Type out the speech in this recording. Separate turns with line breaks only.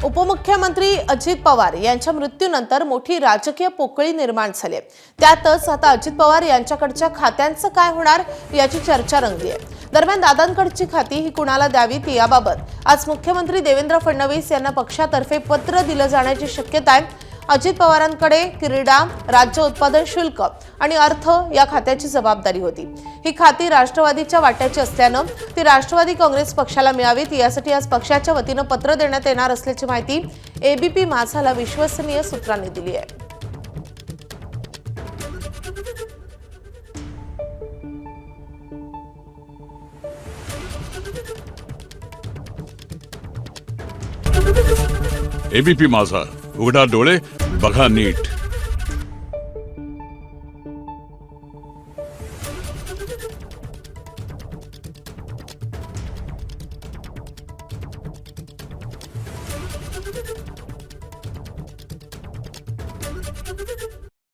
उपमुख्यमंत्री अजित पवार यांच्या मृत्यूनंतर मोठी राजकीय पोकळी निर्माण झाली आहे। त्यातच आता अजित पवार यांच्याकडच्या खात्यांचं काय होणार याची चर्चा रंगली आहे। दरम्यान दादांकडची खाती ही कुणाला द्यावीत याबाबत आज मुख्यमंत्री देवेंद्र फडणवीस यांना पक्षातर्फे पत्र दिलं जाण्याची शक्यता आहे। अजित पवारांकडे क्रीडा, राज्य उत्पादन शुल्क आणि अर्थ या खात्याची जबाबदारी होती। ही खाती राष्ट्रवादीच्या वाट्याची असल्यानं ती राष्ट्रवादी काँग्रेस पक्षाला मिळावीत यासाठी आज पक्षाच्या वतीनं पत्र देण्यात येणार असल्याची माहिती एबीपी माझाला विश्वसनीय सूत्रांनी दिली आहे।
एबीपी माझा, उघडा डोळे बघा नीट।